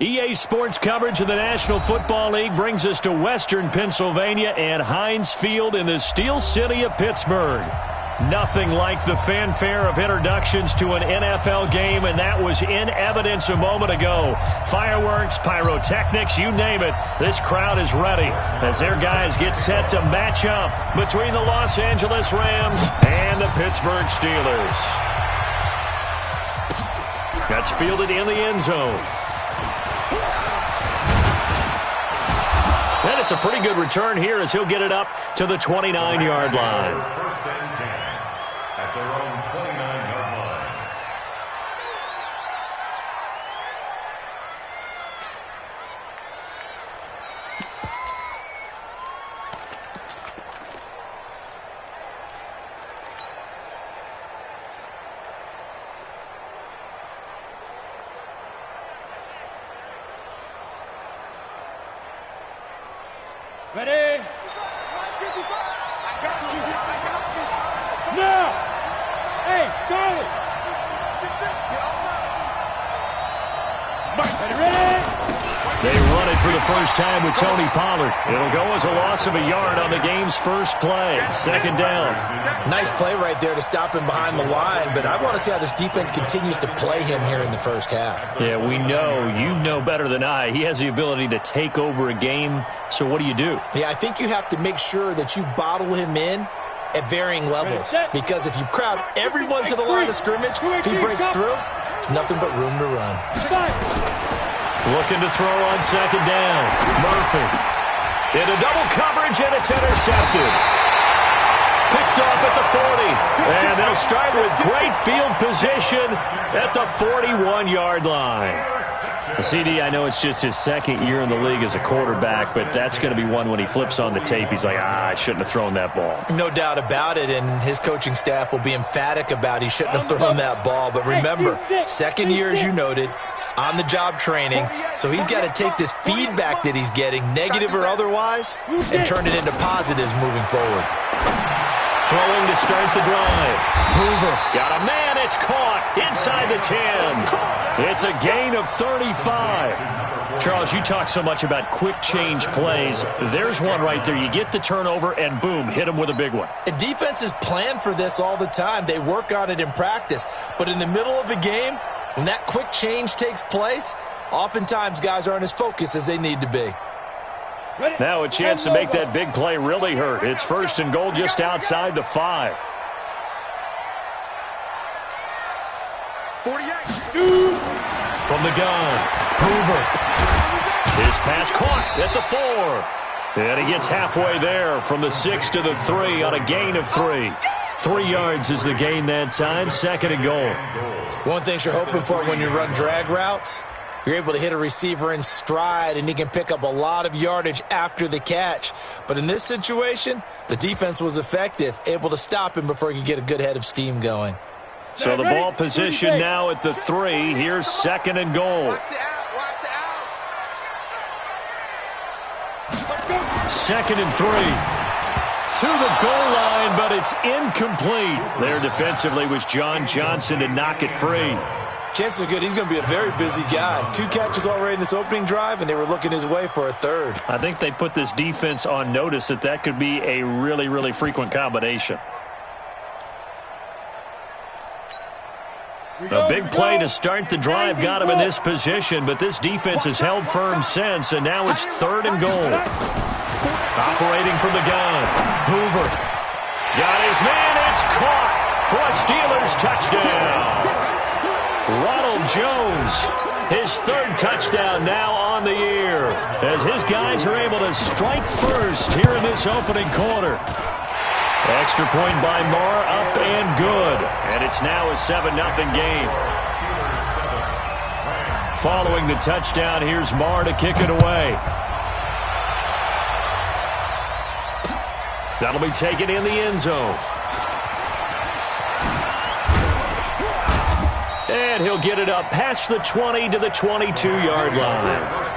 EA Sports coverage of the National Football League brings us to Western Pennsylvania and Heinz Field in the Steel City of Pittsburgh. Nothing like the fanfare of introductions to an NFL game, and that was in evidence a moment ago. Fireworks, pyrotechnics, you name it. This crowd is ready as their guys get set to match up between the Los Angeles Rams and the Pittsburgh Steelers. That's fielded in the end zone. And it's a pretty good return here as he'll get it up to the 29-yard line. First and 10 at their own 29-yard line. Ready? I got you. Now! Hey, Charlie! Ready? They run it for the first time with Tony Pollard. It'll go as a loss of a yard on the game's first play. Second down. Nice play right there to stop him behind the line, but I want to see how this defense continues to play him here in the first half. Yeah, we know. You know better than I. He has the ability to take over a game. So what do you do? Yeah, I think you have to make sure that you bottle him in at varying levels. Because if you crowd everyone to the line of scrimmage, if he breaks through, there's nothing but room to run. Looking to throw on second down. Murphy. Into double coverage, and it's intercepted. Picked off at the 40. And they'll start with great field position at the 41-yard line. CD, I know it's just his second year in the league as a quarterback, but that's going to be one when he flips on the tape. He's like, I shouldn't have thrown that ball. No doubt about it, and his coaching staff will be emphatic about he shouldn't have thrown that ball. But remember, second year, as you noted, on-the-job training, so he's got to take this feedback that he's getting, negative or otherwise, and turn it into positives moving forward. Throwing to start the drive. Hoover got a man. It's caught inside the 10. It's a gain of 35. Charles, you talk so much about quick change plays. There's one right there. You get the turnover, and boom, hit him with a big one. And defenses plan for this all the time. They work on it in practice. But in the middle of a game, when that quick change takes place, oftentimes guys aren't as focused as they need to be. Now a chance to make that big play really hurt. It's first and goal just outside the 5. 48. From the gun, Hoover. His pass caught at the 4. And he gets halfway there from the 6 to the 3 on a gain of 3. 3 yards is the gain that time, second and goal. One thing you're hoping for when you run drag routes, you're able to hit a receiver in stride, and he can pick up a lot of yardage after the catch. But in this situation, the defense was effective, able to stop him before he could get a good head of steam going. So the ball position now at the 3. Here's second and goal. Second and 3. To the goal line, but it's incomplete. There defensively was John Johnson to knock it free. Chances are good he's going to be a very busy guy. 2 catches already in this opening drive, and they were looking his way for a third. I think they put this defense on notice that could be a really, really frequent combination. A big play to start the drive got him in this position, but this defense has held firm since, and now it's third and goal. Operating from the gun, Hoover. Got his man, it's caught for a Steelers touchdown. Ronald Jones, his 3rd touchdown now on the year, as his guys are able to strike first here in this opening quarter. Extra point by Marr, up and good. And it's now a 7-0 game. Following the touchdown, here's Marr to kick it away. That'll be taken in the end zone. And he'll get it up past the 20 to the 22-yard line.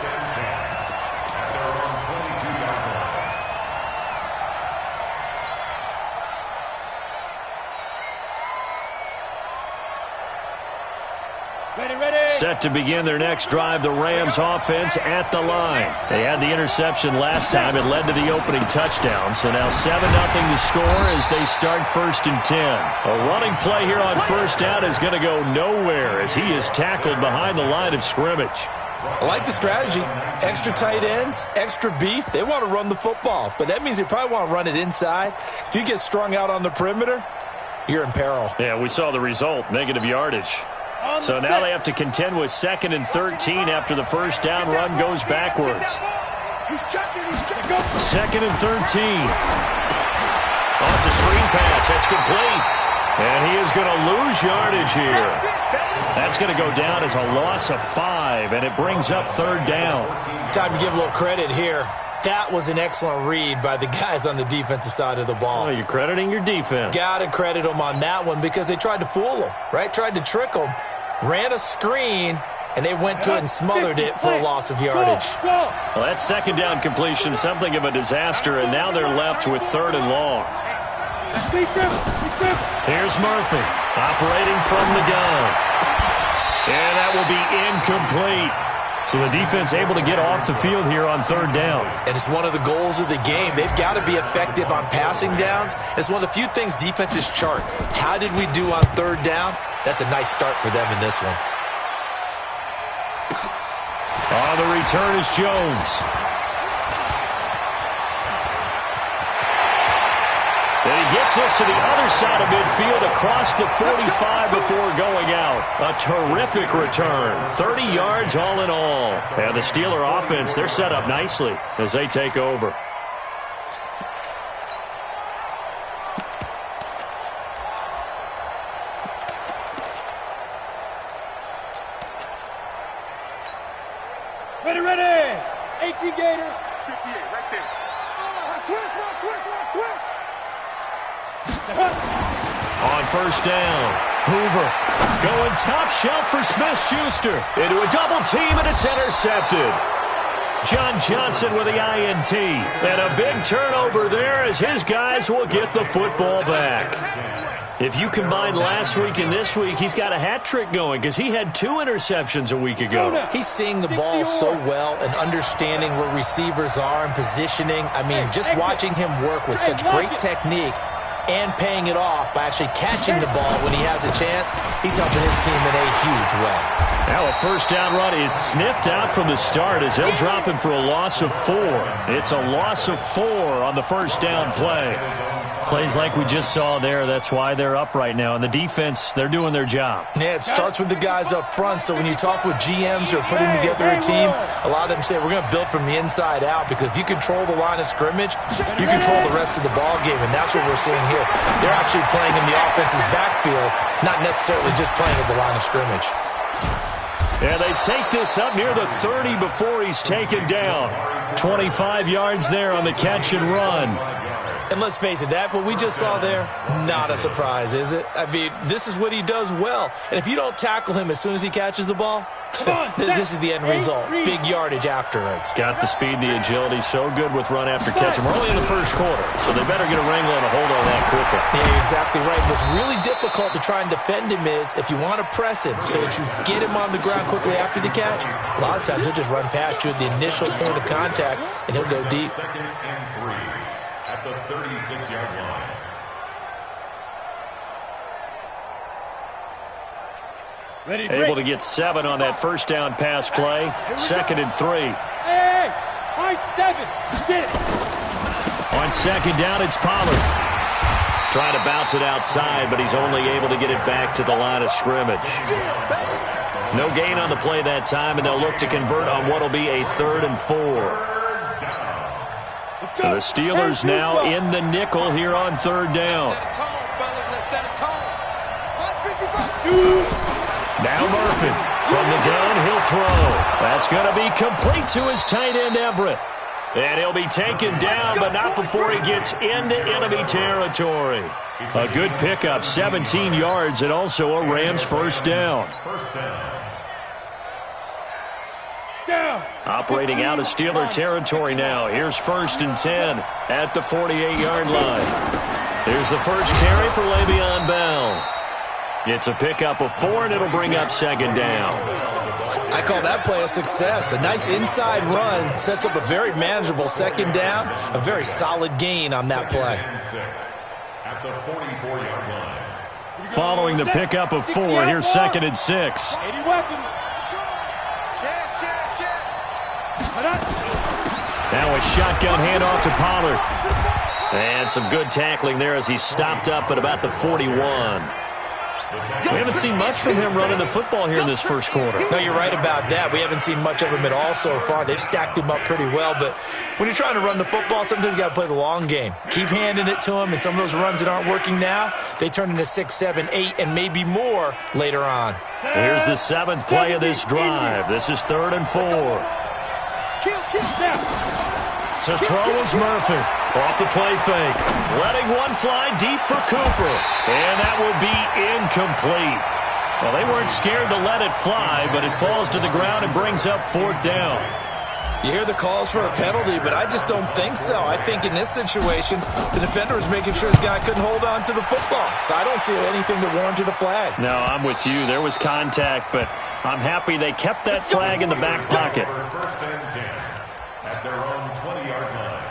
Set to begin their next drive, the Rams offense at the line. They had the interception last time. It led to the opening touchdown. So now 7-0 to score as they start 1st and 10. A running play here on 1st down is going to go nowhere as he is tackled behind the line of scrimmage. I like the strategy. Extra tight ends, extra beef. They want to run the football, but that means they probably want to run it inside. If you get strung out on the perimeter, you're in peril. Yeah, we saw the result, negative yardage. So now they have to contend with 2nd and 13 after the 1st down run goes backwards. 2nd and 13. Oh, it's a screen pass. That's complete. And he is going to lose yardage here. That's going to go down as a loss of 5, and it brings up 3rd down. Time to give a little credit here. That was an excellent read by the guys on the defensive side of the ball. Oh, you're crediting your defense. Got to credit them on that one because they tried to fool them, right? Tried to trick them, ran a screen, and they went to it and smothered it for a loss of yardage. Well, that 2nd down completion, something of a disaster, and now they're left with 3rd and long. Here's Murphy operating from the gun. And that will be incomplete. So the defense able to get off the field here on 3rd down. And it's one of the goals of the game. They've got to be effective on passing downs. It's one of the few things defenses chart. How did we do on 3rd down? That's a nice start for them in this one. On the return is Jones. And he gets us to the other side of midfield across the 45 before going out. A terrific return. 30 yards all in all. And the Steeler offense, they're set up nicely as they take over. Ready. 18 Gator. 58, right there. Switch. On 1st down, Hoover going top shelf for Smith-Schuster. Into a double team, and it's intercepted. John Johnson with the INT. And a big turnover there as his guys will get the football back. If you combine last week and this week, he's got a hat trick going because he had 2 interceptions a week ago. He's seeing the ball so well and understanding where receivers are and positioning. I mean, just watching him work with such great technique and paying it off by actually catching the ball when he has a chance, he's helping his team in a huge way. Now a 1st down run is sniffed out from the start as they'll drop him for a loss of 4. It's a loss of 4 on the 1st down play. Plays like we just saw there, that's why they're up right now. And the defense, they're doing their job. Yeah, it starts with the guys up front. So when you talk with GMs who are putting together a team, a lot of them say we're going to build from the inside out because if you control the line of scrimmage, you control the rest of the ball game, and that's what we're seeing here. They're actually playing in the offense's backfield, not necessarily just playing at the line of scrimmage. And they take this up near the 30 before he's taken down. 25 yards there on the catch and run. And let's face it, that what we just saw there, not a surprise, is it? I mean, this is what he does well. And if you don't tackle him as soon as he catches the ball, this is the end result. Big yardage afterwards. Got the speed, the agility, so good with run after catch. We're only in the 1st quarter, so they better get a wrangle and a hold on that quickly. Yeah, you're exactly right. What's really difficult to try and defend him is if you want to press him so that you get him on the ground quickly after the catch, a lot of times he'll just run past you at the initial point of contact, and he'll go deep. 2nd and 3 at the 36-yard line. Able to get 7 on that 1st down pass play. 2nd and 3. Hey, high 7. Get it. On 2nd down, it's Pollard. Trying to bounce it outside, but he's only able to get it back to the line of scrimmage. No gain on the play that time, and they'll look to convert on what will be a 3rd and 4. The Steelers now in the nickel here on 3rd down. Now Murphy from the gun, he'll throw. That's going to be complete to his tight end Everett. And he'll be taken down, but not before he gets into enemy territory. A good pickup, 17 yards, and also a Rams 1st down. Operating out of Steeler territory now. Here's 1st and 10 at the 48-yard line. Here's the first carry for Le'Veon Bell. It's a pickup of 4, and it'll bring up second down. I call that play a success. A nice inside run sets up a very manageable second down, a very solid gain on that play. At the 44-yard line. Following the pickup of 4, here's 2nd and 6. 80 weapons. Now a shotgun handoff to Pollard. And some good tackling there as he stopped up at about the 41. We haven't seen much from him running the football here in this first quarter. No, you're right about that. We haven't seen much of him at all so far. They've stacked him up pretty well, but when you're trying to run the football, sometimes you got to play the long game. Keep handing it to him, and some of those runs that aren't working now, they turn into 6, 7, 8, and maybe more later on. Here's the 7th play of this drive. This is 3rd and 4. To throw is Murphy. Off the play fake. Letting one fly deep for Cooper. And that will be incomplete. Well, they weren't scared to let it fly, but it falls to the ground and brings up 4th down. You hear the calls for a penalty, but I just don't think so. I think in this situation, the defender was making sure his guy couldn't hold on to the football. So I don't see anything to warrant the flag. No, I'm with you. There was contact, but I'm happy they kept that flag in the back pocket. First and 10 at their own 20-yard line.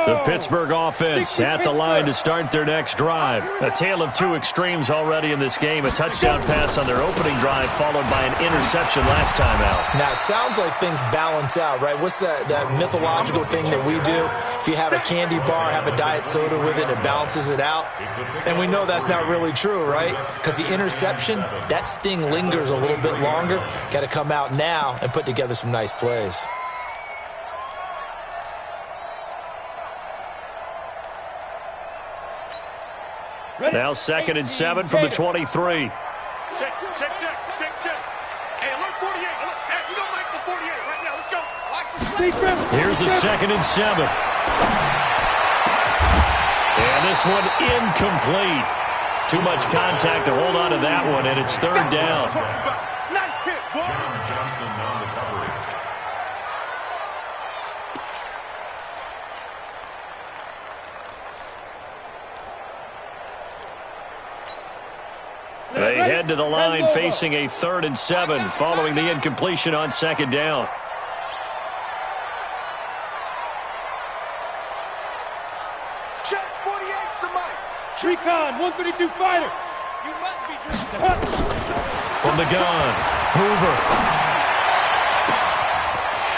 The Pittsburgh offense at the line to start their next drive. A tale of two extremes already in this game. A touchdown pass on their opening drive followed by an interception last time out. Now, it sounds like things balance out, right? What's that mythological thing that we do? If you have a candy bar, have a diet soda with it, it balances it out. And we know that's not really true, right? Because the interception, that sting lingers a little bit longer. Got to come out now and put together some nice plays. Now 2nd and 7 from the 23. Check. Hey, alert 48. Alert. Hey, we don't like the 48 right now. Let's go. Watch the Here's a 2nd and 7. And this one incomplete. Too much contact to hold on to that one, and it's 3rd down. Nice hit, boy. Johnson on the coverage. They head to the line facing a 3rd and 7 following the incompletion on 2nd down. Check 48's the mic. Trecon, 132 fighter. You must be drinking. From the gun, Hoover.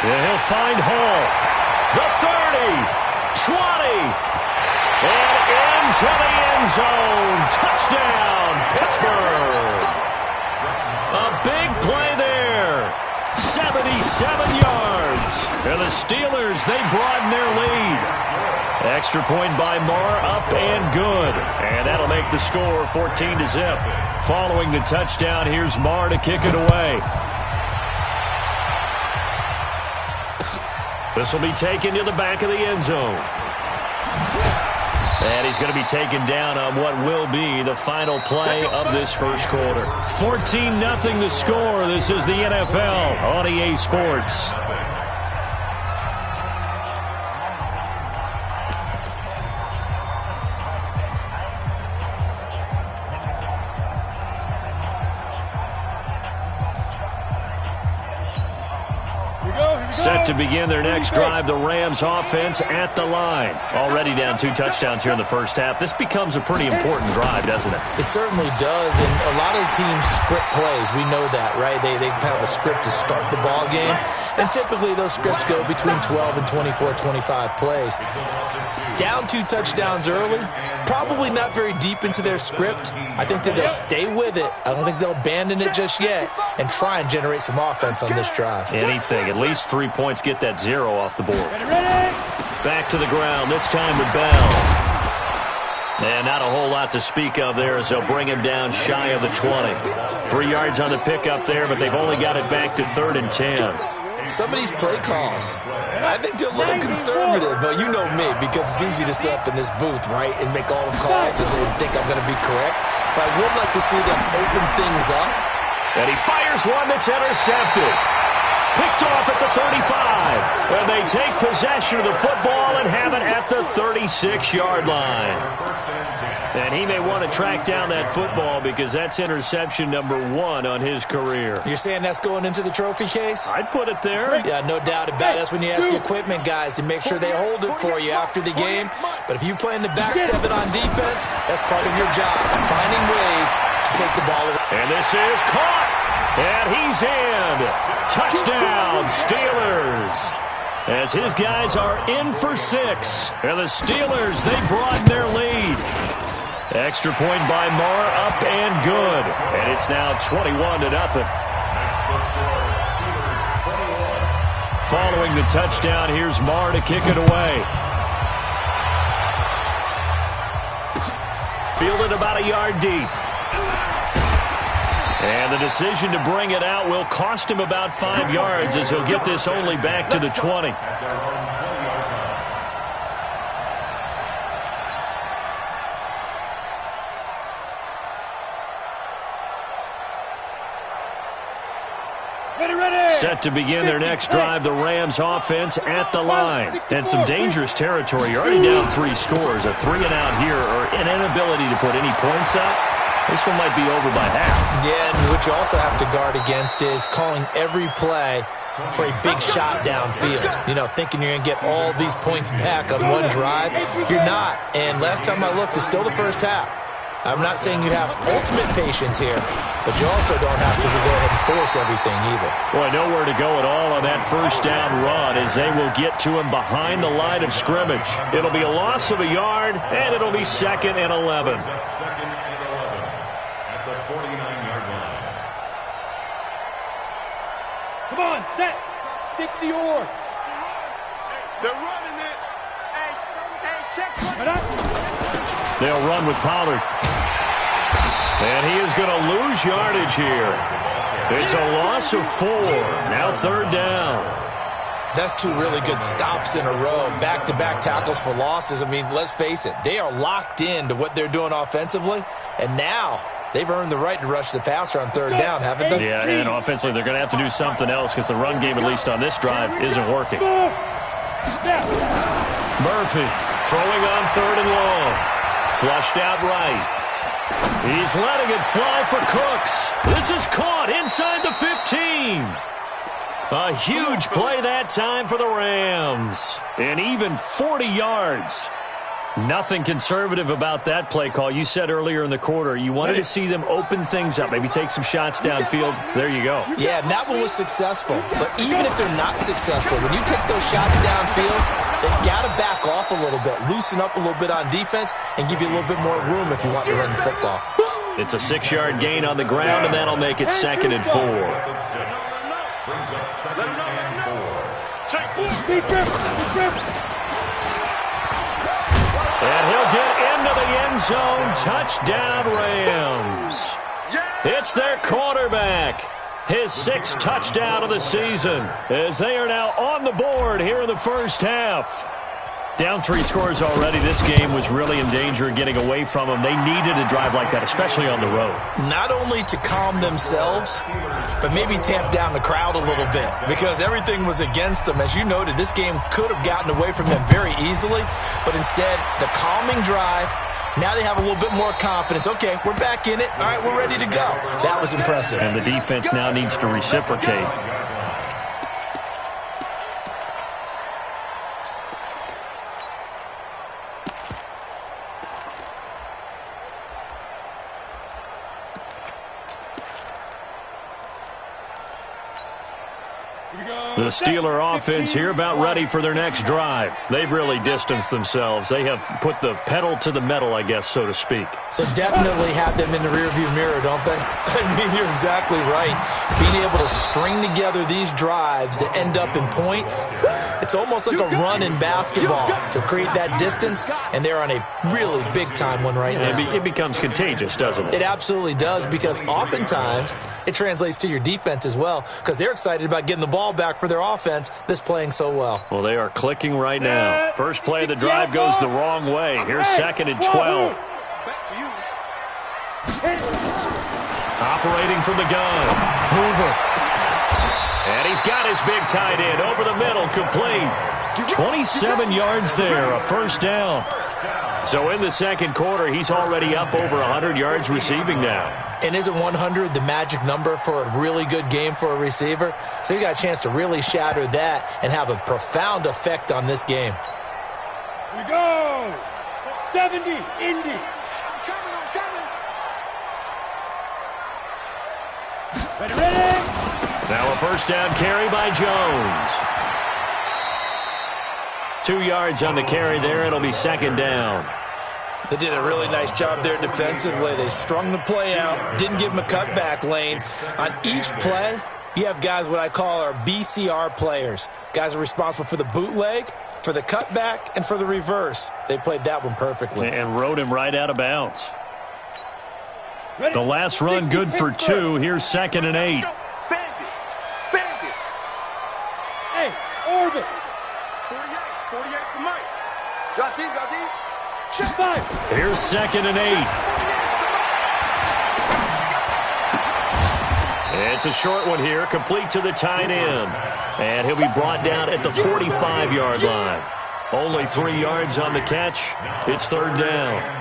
Yeah, he'll find Hall. The 30, 20. And into the end zone. Touchdown, Pittsburgh. A big play there. 77 yards. And the Steelers, they broaden their lead. Extra point by Marr, up and good. And that'll make the score 14-0. Following the touchdown, here's Marr to kick it away. This will be taken to the back of the end zone. And he's going to be taken down on what will be the final play of this first quarter. 14-0 the score. This is the NFL on EA Sports. Set to begin their next drive, the Rams offense at the line. Already down 2 touchdowns here in the first half. This becomes a pretty important drive, doesn't it? It certainly does, and a lot of the teams script plays. We know that, right? They have a script to start the ball game, and typically those scripts go between 12 and 24, 25 plays. Down 2 touchdowns early, probably not very deep into their script. I think that they'll stay with it. I don't think they'll abandon it just yet and try and generate some offense on this drive. Anything. At least 3 points, get that 0 off the board. Back to the ground, this time with Bell. And not a whole lot to speak of there as they'll bring him down shy of the 20. 3 yards on the pickup there, but they've only got it back to 3rd and 10. some of these play calls, I think they're a little conservative, but you know me, because it's easy to sit up in this booth, right, and make all the calls and then think I'm going to be correct. But I would like to see them open things up. And he fires one that's intercepted. Picked off at the 35. And they take possession of the football and have it at the 36-yard line. And he may want to track down that football because that's interception number 1 on his career. You're saying that's going into the trophy case? I'd put it there. Yeah, no doubt about it. That's when you ask the equipment guys to make sure they hold it for you after the game. But if you play in the back 7 on defense, that's part of your job, finding ways to take the ball away. And this is caught. And he's in. Touchdown, Steelers. As his guys are in for 6. And the Steelers, they broaden their lead. Extra point by Marr, up and good. And it's now 21-0. Following the touchdown, here's Marr to kick it away. Fielded about a yard deep. And the decision to bring it out will cost him about 5 yards as he'll get this only back to the 20. Set to begin their next drive, the Rams offense at the line. And some dangerous territory. You're already down 3 scores. A 3-and-out here or an inability to put any points up. This one might be over by half. Yeah, and what you also have to guard against is calling every play for a big shot downfield. You know, thinking you're going to get all these points back on one drive. You're not. And last time I looked, it's still the first half. I'm not saying you have ultimate patience here, but you also don't have to go ahead and force everything either. Boy, nowhere to go at all on that first down run as they will get to him behind the line of scrimmage. It'll be a loss of a yard, and it'll be 2nd and 11. Second and 11 at the 49-yard line. Come on, set. 60 or. They're running it. Hey, check. They'll run with Pollard. And he is going to lose yardage here. It's a loss of 4. Now 3rd down. That's 2 really good stops in a row. Back-to-back tackles for losses. I mean, let's face it. They are locked into what they're doing offensively. And now they've earned the right to rush the passer on 3rd down, haven't they? Yeah, and offensively they're going to have to do something else because the run game, at least on this drive, isn't working. Murphy throwing on 3rd and long. Flushed out right. He's letting it fly for Cooks. This is caught inside the 15. A huge play that time for the Rams. And even 40 yards. Nothing conservative about that play call. You said earlier in the quarter you wanted to see them open things up, maybe take some shots downfield. There you go. Yeah, and that one was successful. But even if they're not successful, when you take those shots downfield, they've got to back off a little bit, loosen up a little bit on defense, and give you a little bit more room if you want to run the football. It's a 6-yard gain on the ground, and that'll make it 2nd and 4. Brings up 2nd and 4. Check 4. And he'll get into the end zone. Touchdown, Rams. It's their quarterback. His 6th touchdown of the season as they are now on the board here in the first half. Down 3 scores already. This game was really in danger of getting away from them. They needed a drive like that, especially on the road. Not only to calm themselves, but maybe tamp down the crowd a little bit because everything was against them. As you noted, this game could have gotten away from them very easily, but instead, the calming drive, now they have a little bit more confidence. Okay, we're back in it. All right, we're ready to go. That was impressive. And the defense now needs to reciprocate. The Steeler offense here about ready for their next drive. They've really distanced themselves. They have put the pedal to the metal, I guess, so to speak. So definitely have them in the rearview mirror, don't they? I mean, you're exactly right. Being able to string together these drives that end up in points, it's almost like a run in basketball to create that distance, and they're on a really big-time one right now. It becomes contagious, doesn't it? It absolutely does because oftentimes it translates to your defense as well because they're excited about getting the ball ball back for their offense that's playing so well. Well, they are clicking right now. First play of the drive goes the wrong way. Here's 2nd and 12. Operating from the gun. Hoover. And he's got his big tight end over the middle, complete. 27 yards there, a first down. So in the second quarter, he's already up over 100 yards receiving now. And isn't 100 the magic number for a really good game for a receiver? So he's got a chance to really shatter that and have a profound effect on this game. Here we go. 70, Indy. Ready. Now a first down carry by Jones. 2 yards on the carry there. It'll be 2nd down. They did a really nice job there defensively. They strung the play out, didn't give him a cutback lane. On each play, you have guys what I call our BCR players. Guys are responsible for the bootleg, for the cutback, and for the reverse. They played that one perfectly. And rode him right out of bounds. The last run good for 2. Here's 2nd and 8. Hey, orbit. 48 for Mike. Drop deep. Check 5. Here's 2nd and 8. It's a short one here, complete to the tight end. And he'll be brought down at the 45-yard line. Only 3 yards on the catch. It's 3rd down.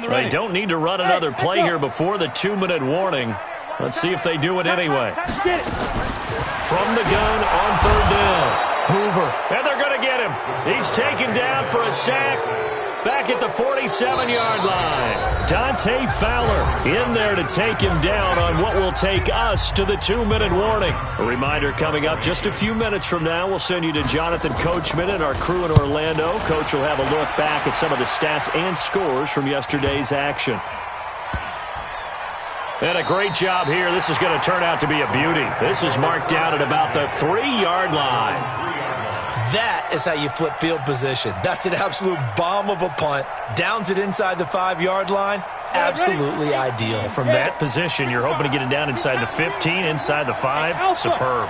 They don't need to run another play here before the 2-minute warning. Let's see if they do it anyway. From the gun on 3rd down. Hoover. And they're going to get him. He's taken down for a sack. Back at the 47-yard line. Dante Fowler in there to take him down on what will take us to the 2-minute warning. A reminder coming up just a few minutes from now. We'll send you to Jonathan Coachman and our crew in Orlando. Coach will have a look back at some of the stats and scores from yesterday's action. And a great job here. This is going to turn out to be a beauty. This is marked down at about the 3-yard line. That is how you flip field position. That's an absolute bomb of a punt. Downs it inside the 5-yard line. Absolutely ideal. From that position, you're hoping to get it down inside the 15, inside the 5. Superb.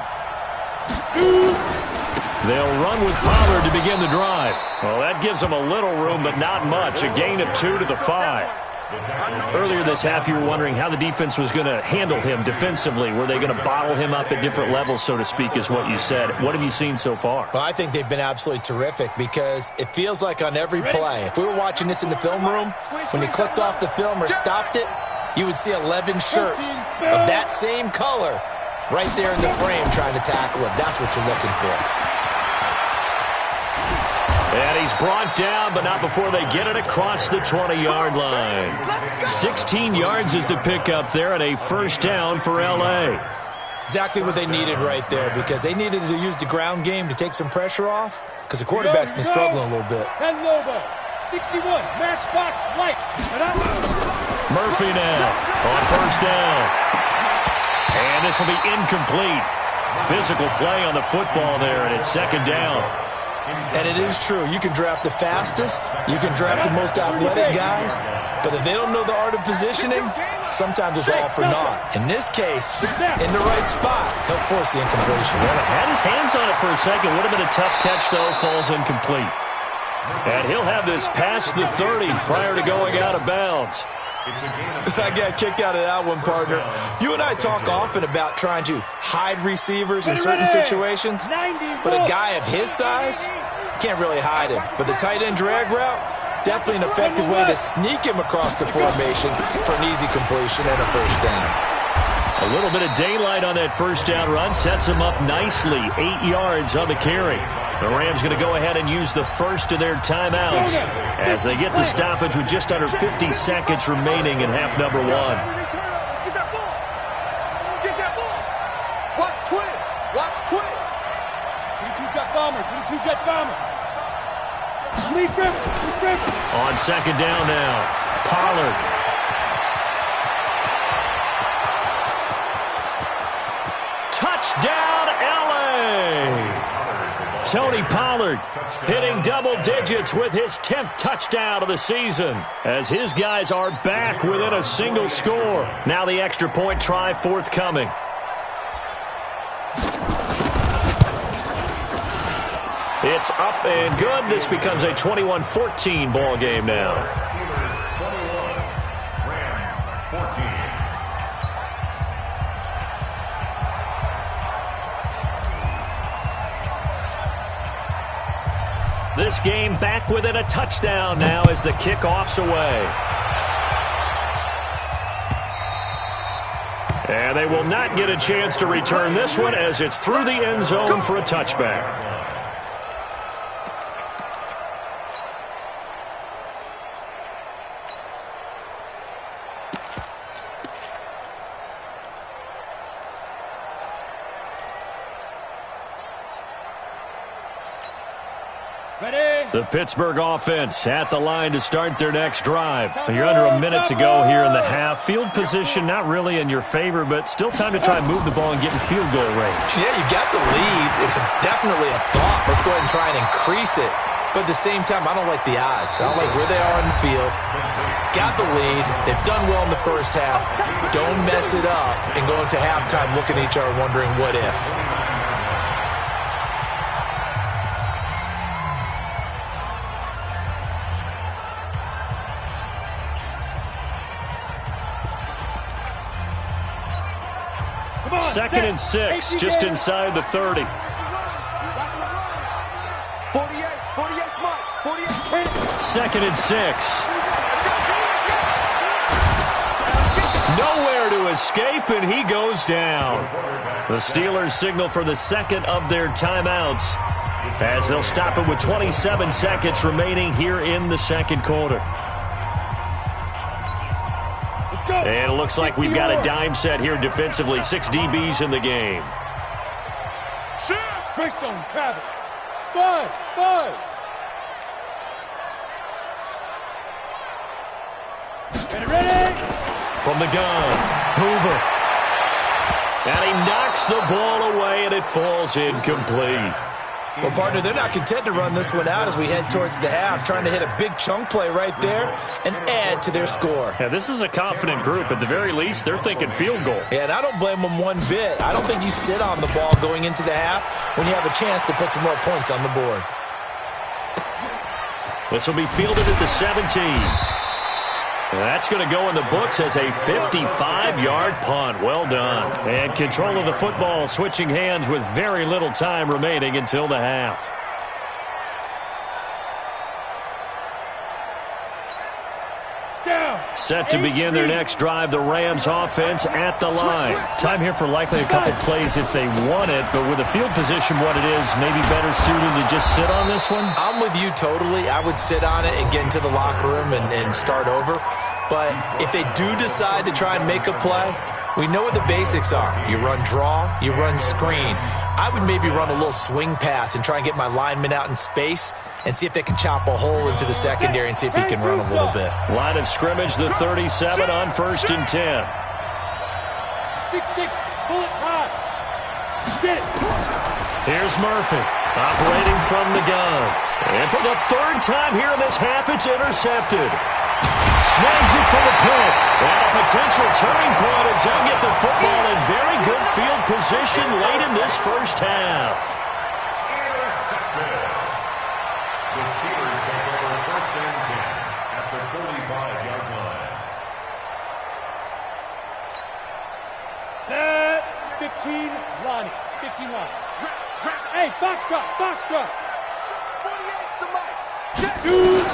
They'll run with Pollard to begin the drive. Well, that gives them a little room, but not much. A gain of 2 to the 5. Earlier this half, you were wondering how the defense was going to handle him defensively. Were they going to bottle him up at different levels, so to speak, is what you said. What have you seen so far? Well, I think they've been absolutely terrific because it feels like on every play, if we were watching this in the film room, when he clicked off the film or stopped it, you would see 11 shirts of that same color right there in the frame trying to tackle him. That's what you're looking for. And he's brought down, but not before they get it across the 20-yard line. 16 yards is the pickup there, and a first down for L.A. Exactly what they needed right there because they needed to use the ground game to take some pressure off because the quarterback's been struggling a little bit. 10 Lobo, 61, matchbox, light. Murphy now on first down. And this will be incomplete. Physical play on the football there, and it's 2nd down. And it is true. You can draft the fastest. You can draft the most athletic guys. But if they don't know the art of positioning, sometimes it's all for naught. In this case, in the right spot, he'll force the incompletion. Well, had his hands on it for a second. Would have been a tough catch, though. Falls incomplete. And he'll have this past the 30 prior to going out of bounds. I got a kick out of that one, partner. You and I talk often about trying to hide receivers in certain situations, but a guy of his size can't really hide him. But the tight end drag route, definitely an effective way to sneak him across the formation for an easy completion and a first down. A little bit of daylight on that first down run sets him up nicely. 8 yards on the carry. The Rams going to go ahead and use the first of their timeouts as they get the stoppage with just under 50 seconds remaining in half number 1. Get that ball. Get that ball. Watch twins. Watch twins. 22-jet bomber. 22-jet bomber. Lee Griffin. On 2nd down now. Pollard. Touchdown, L.A. Tony Pollard hitting double digits with his 10th touchdown of the season as his guys are back within a single score. Now the extra point try forthcoming. It's up and good. This becomes a 21-14 ball game now. Steelers 21, Rams 14. This game back within a touchdown now as the kickoff's away. And they will not get a chance to return this one as it's through the end zone for a touchback. The Pittsburgh offense at the line to start their next drive. You're under a minute to go here in the half. Field position not really in your favor, but still time to try and move the ball and get in field goal range. Yeah, you've got the lead. It's definitely a thought. Let's go ahead and try and increase it. But at the same time, I don't like the odds. I don't like where they are in the field. Got the lead. They've done well in the first half. Don't mess it up and go into halftime looking at each other wondering what if. Second and 6, just inside the 30. 48, 48, 20. Second and 6. Nowhere to escape, and he goes down. The Steelers signal for the second of their timeouts as they'll stop it with 27 seconds remaining here in the second quarter. And it looks like we've got a dime set here defensively. 6 DBs in the game. Greystone, Travis. 5. Ready? From the gun, Hoover. And he knocks the ball away, and it falls incomplete. Well, partner, they're not content to run this one out as we head towards the half, trying to hit a big chunk play right there and add to their score. Yeah, this is a confident group. At the very least, they're thinking field goal. Yeah, and I don't blame them one bit. I don't think you sit on the ball going into the half when you have a chance to put some more points on the board. This will be fielded at the 17. That's going to go in the books as a 55-yard punt. Well done. And control of the football switching hands with very little time remaining until the half. Set to begin their next drive, the Rams offense at the line. Time here for likely a couple plays if they want it, but with the field position what it is, maybe better suited to just sit on this one? I'm with you totally. I would sit on it and get into the locker room and start over. But if they do decide to try and make a play, we know what the basics are. You run draw, you run screen. I would maybe run a little swing pass and try and get my lineman out in space and see if they can chop a hole into the secondary and see if he can run a little bit. Line of scrimmage, the 37 on 1st and 10. 6-6, bullet high. Get it. Here's Murphy, operating from the gun. And for the third time here in this half, it's intercepted. Snags it for the pick. And a potential turning point as they'll get the football in very good field position late in this first half. Intercepted. The Steelers take over 1st and 10 at the 45-yard line. Set. 15, Lonnie. 15 line. Hey, Foxtrot. 48's the mic. Two.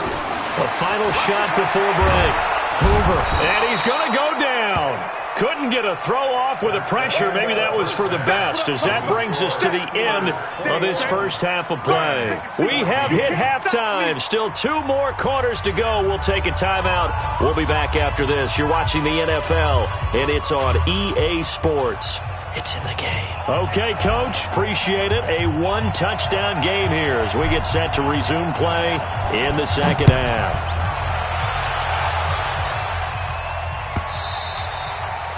A final shot before break. Hoover, and he's going to go down. Couldn't get a throw off with the pressure. Maybe that was for the best, as that brings us to the end of this first half of play. We have hit halftime. Still 2 more quarters to go. We'll take a timeout. We'll be back after this. You're watching the NFL, and it's on EA Sports. It's in the game. Okay, Coach. Appreciate it. A 1-touchdown game here as we get set to resume play in the second half.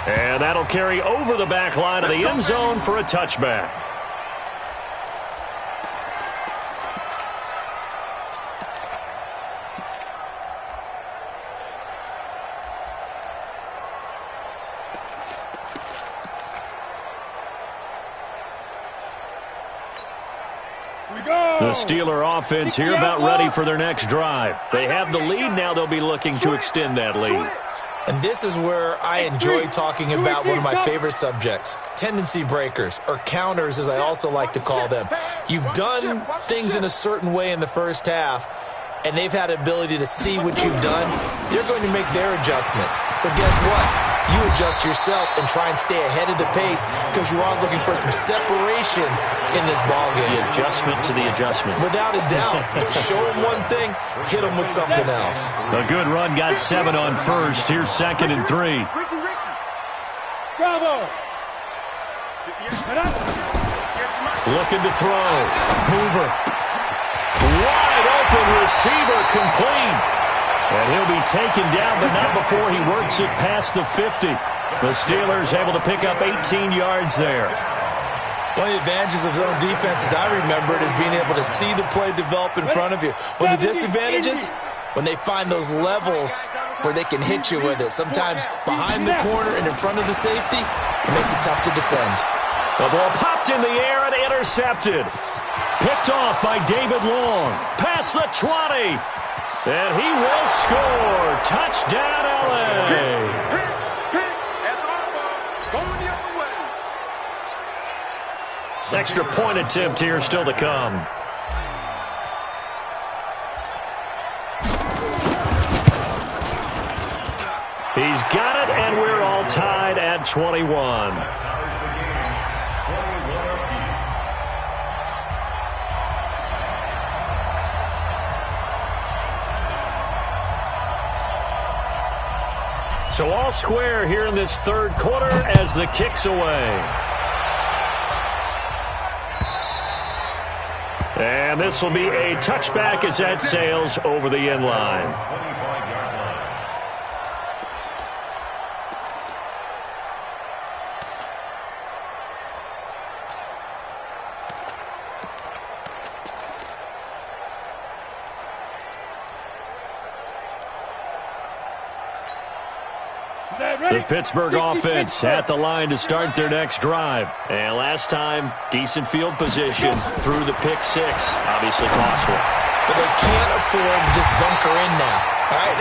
And that'll carry over the back line of the end zone for a touchback. The Steeler offense here about ready for their next drive. They have the lead. Now they'll be looking to extend that lead. And this is where I enjoy talking about one of my favorite subjects, tendency breakers, or counters as I also like to call them. You've done things in a certain way in the first half, and they've had the ability to see what you've done. They're going to make their adjustments. So guess what? You adjust yourself and try and stay ahead of the pace because you are looking for some separation in this ballgame. The adjustment to the adjustment. Without a doubt. Show them one thing, hit them with something else. A good run, got 7 on first. Here's 2nd and 3. Bravo. Looking to throw. Hoover. Wide open receiver, complete. And he'll be taken down, but not before he works it past the 50. The Steelers able to pick up 18 yards there. One of the advantages of zone defense, as I remember it, is being able to see the play develop in front of you. One of the disadvantages, when they find those levels where they can hit you with it. Sometimes behind the corner and in front of the safety, it makes it tough to defend. The ball popped in the air and intercepted. Picked off by David Long. Past the 20. And he will score. Touchdown, L.A. Extra point attempt here still to come. He's got it, and we're all tied at 21. So all square here in this third quarter as the kick's away. And this will be a touchback as that sails over the end line. The Pittsburgh offense at the line to start their next drive. And last time, decent field position through the pick 6. Obviously costly. But they can't afford to just bunker in now. All right,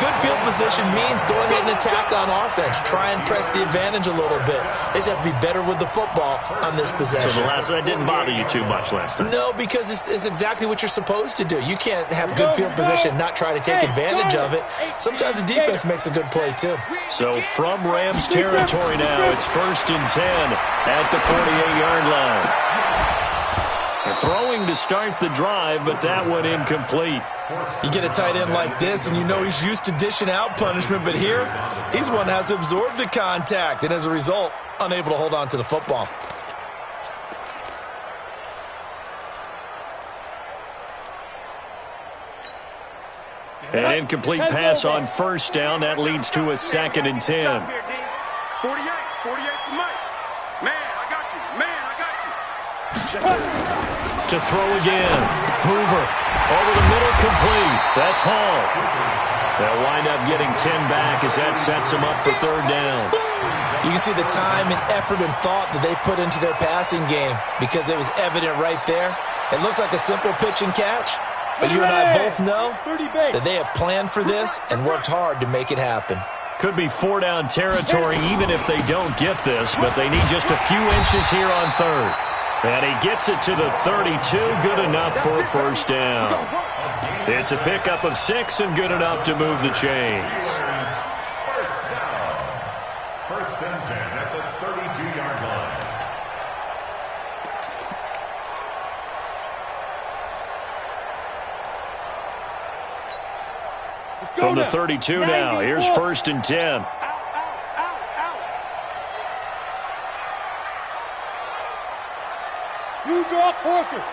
good field position means go ahead and attack on offense. Try and press the advantage a little bit. They just have to be better with the football on this possession. So that didn't bother you too much last time? No, because it's exactly what you're supposed to do. You can't have good field position, not try to take advantage of it. Sometimes the defense makes a good play, too. So from Rams territory now, it's 1st and 10 at the 48-yard line. Throwing to start the drive, but that one incomplete. You get a tight end like this, and you know he's used to dishing out punishment, but here, he's the one that has to absorb the contact, and as a result, unable to hold on to the football. An incomplete pass on 1st down. That leads to a 2nd and 10. 48 for Mike. Man, I got you. Man, I got you. To throw again. Hoover over the middle, complete. That's Hall. They'll wind up getting 10 back as that sets them up for 3rd down. You can see the time and effort and thought that they put into their passing game because it was evident right there. It looks like a simple pitch and catch, but you and I both know that they have planned for this and worked hard to make it happen. Could be 4-down territory even if they don't get this, but they need just a few inches here on 3rd. And he gets it to the 32, good enough for a 1st down. It's a pickup of 6 and good enough to move the chains. 1st and 10 at the 32-yard line. From the 32 now, here's 1st and 10. You draw quarters.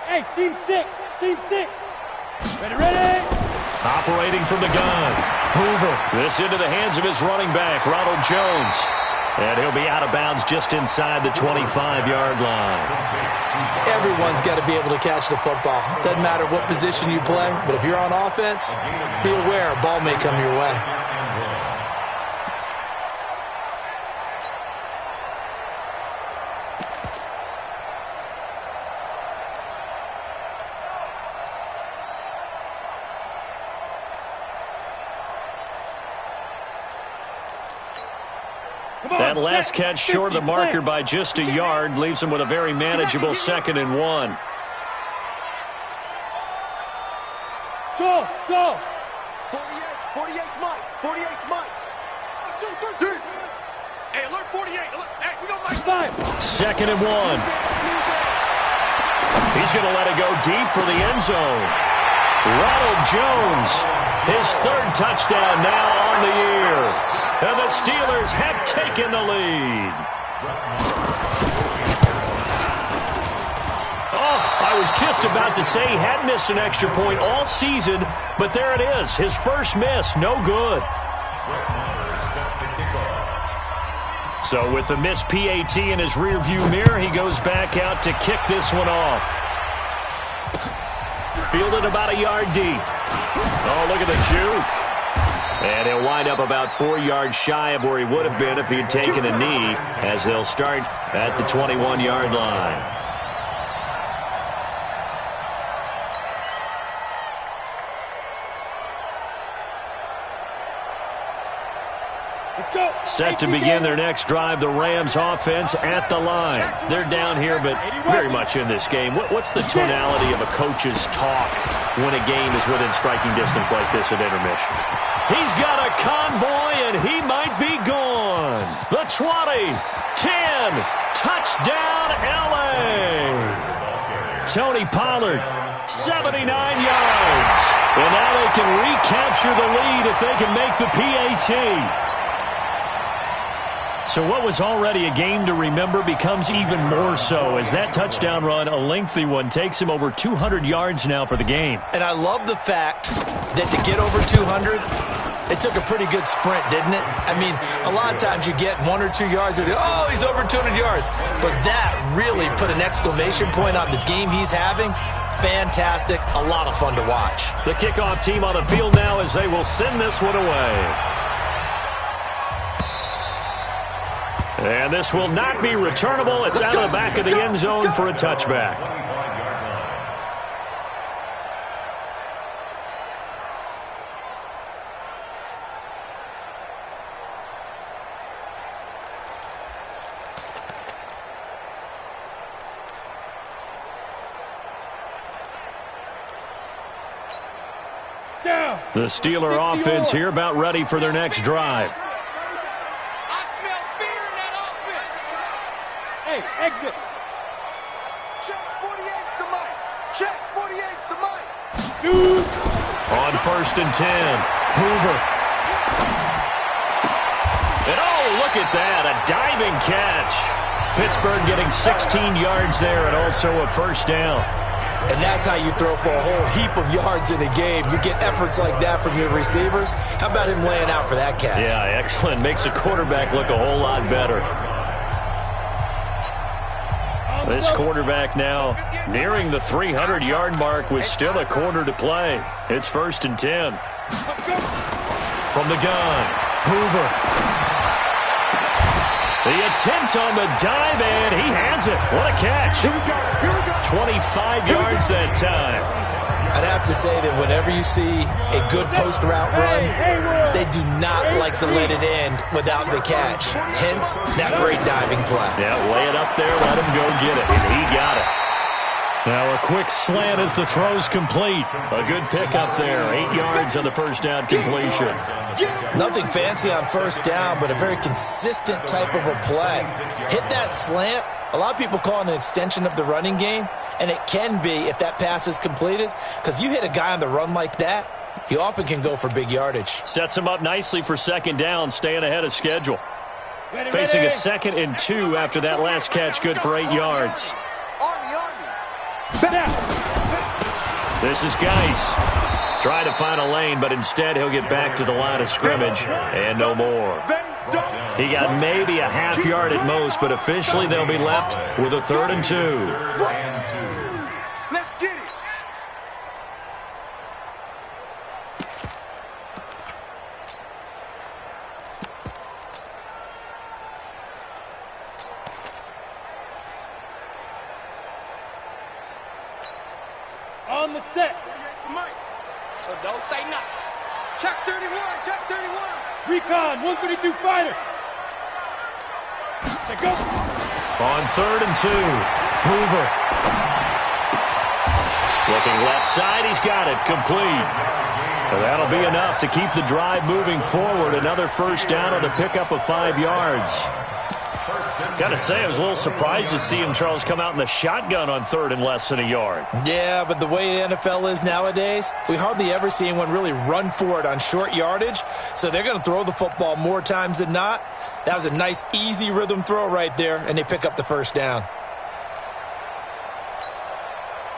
Hey, seam 6. Ready. Operating from the gun. Hoover. This into the hands of his running back, Ronald Jones. And he'll be out of bounds just inside the 25-yard line. Everyone's got to be able to catch the football. Doesn't matter what position you play, but if you're on offense, be aware a ball may come your way. That last catch short of the marker by just a yard leaves him with a very manageable 2nd and 1. Go! 48, Mike. 48, Mike. Dude. Hey, alert 48. Hey, we got Mike. 2nd and 1. He's going to let it go deep for the end zone. Ronald Jones, his 3rd touchdown now on the year. And the Steelers have taken the lead. Oh, I was just about to say he had missed an extra point all season, but there it is, his first miss, no good. So with the missed PAT in his rearview mirror, he goes back out to kick this one off. Fielded about a yard deep. Oh, look at the juke. And he'll wind up about 4 yards shy of where he would have been if he had taken a knee, as they'll start at the 21-yard line. Set to begin their next drive, the Rams offense at the line. They're down here, but very much in this game. What's the tonality of a coach's talk when a game is within striking distance like this at intermission? He's got a convoy, and he might be gone. The 20, 10, touchdown, L.A. Tony Pollard, 79 yards. And now they can recapture the lead if they can make the PAT. So what was already a game to remember becomes even more so as that touchdown run, a lengthy one, takes him over 200 yards now for the game. And I love the fact that to get over 200, it took a pretty good sprint, didn't it? I mean, a lot of times you get 1 or 2 yards and, oh, he's over 200 yards. But that really put an exclamation point on the game he's having. Fantastic. A lot of fun to watch. The kickoff team on the field now as they will send this one away. And this will not be returnable. It's out of the back of the end zone for a touchback. The Steeler offense here about ready for their next drive. Exit. Check 48's the mic. Check 48's the mic. Shoot. On 1st and 10. Hoover. And oh, look at that. A diving catch. Pittsburgh getting 16 yards there and also a 1st down. And that's how you throw for a whole heap of yards in a game. You get efforts like that from your receivers. How about him laying out for that catch? Yeah, excellent. Makes a quarterback look a whole lot better. This quarterback now nearing the 300-yard mark with still a quarter to play. It's 1st and 10. From the gun, Hoover. The attempt on the dive, and he has it. What a catch. 25 yards that time. I'd have to say that whenever you see a good post route run, they do not like to let it end without the catch. Hence, that great diving play. Yeah, lay it up there, let him go get it, and he got it. Now a quick slant as the throw's complete. A good pickup there, 8 yards on the 1st down completion. Nothing fancy on 1st down, but a very consistent type of a play. Hit that slant. A lot of people call it an extension of the running game. And it can be if that pass is completed, because you hit a guy on the run like that, he often can go for big yardage. Sets him up nicely for 2nd down, staying ahead of schedule. Facing a 2nd and 2 after that last catch, good for 8 yards. This is Geis. Try to find a lane, but instead he'll get back to the line of scrimmage and no more. He got maybe a half yard at most, but officially they'll be left with a 3rd and 2. Let's get it. On the set. So don't say nothing. Check 31, check 31. Recon, 132 fighter. On 3rd and 2, Hoover. Looking left side, he's got it, complete. Well, that'll be enough to keep the drive moving forward. Another first down on the pickup of 5 yards. Got to say, I was a little surprised to see him, Charles, come out in the shotgun on 3rd and less than a yard. Yeah, but the way the NFL is nowadays, we hardly ever see anyone really run for it on short yardage. So they're going to throw the football more times than not. That was a nice, easy rhythm throw right there, and they pick up the first down.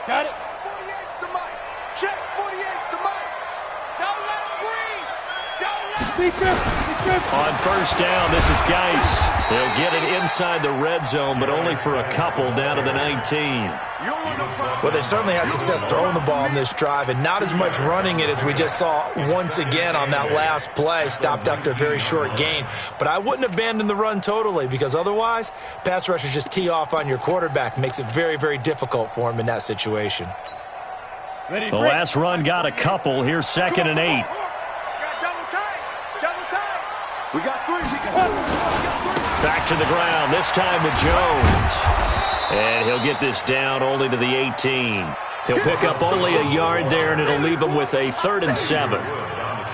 Got it. 48's the mic. Check. 48's the mic. Don't let him breathe. Don't let him. On first down, this is Geis. They'll get it inside the red zone, but only for a couple down to the 19. Well, they certainly had success throwing the ball in this drive and not as much running it as we just saw once again on that last play, stopped after a very short gain. But I wouldn't abandon the run totally because otherwise, pass rushers just tee off on your quarterback. Makes it very, very difficult for him in that situation. The last run got a couple. Here's 2nd and 8. We got 3. Back to the ground, this time with Jones. And he'll get this down only to the 18. He'll pick up only a yard there, and it'll leave him with a 3rd and 7.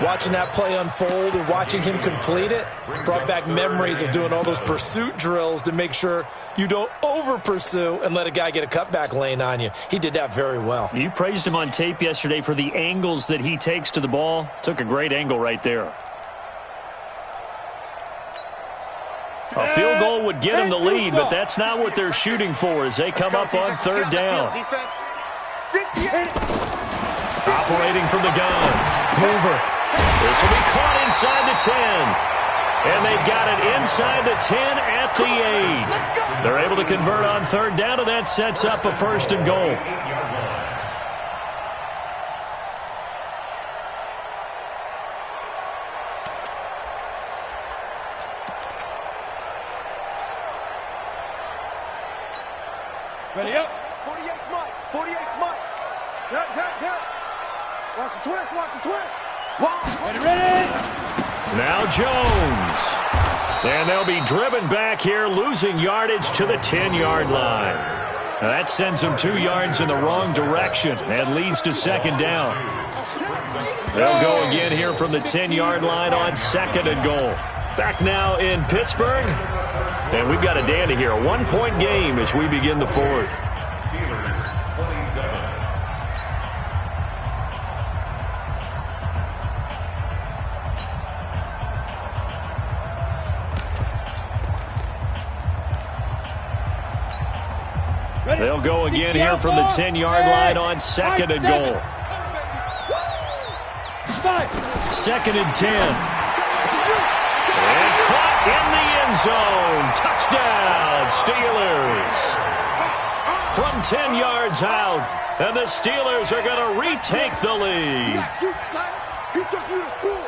Watching that play unfold and watching him complete it brought back memories of doing all those pursuit drills to make sure you don't over-pursue and let a guy get a cutback lane on you. He did that very well. You praised him on tape yesterday for the angles that he takes to the ball. Took a great angle right there. A field goal would get him the lead, but that's not what they're shooting for as they come up on 3rd down. Operating from the gun, Hoover. This will be caught inside the 10. And they've got it inside the 10 at the 8. They're able to convert on 3rd down, and that sets up a 1st and goal. Ready up. 48's Mike. 48's Mike. Hit. Watch the twist. Watch the twist. Ready. Now Jones. And they'll be driven back here, losing yardage to the 10-yard line. Now that sends them 2 yards in the wrong direction and leads to 2nd down. They'll go again here from the 10-yard line on 2nd and goal. Back now in Pittsburgh. And we've got a dandy here. A 1-point game as we begin the 4th. Steelers 27. They'll go again here from the 10-yard line on 2nd and goal. 2nd and 10. And caught in the end zone. Touchdown, Steelers. From 10 yards out, and the Steelers are going to retake the lead. He took you to school.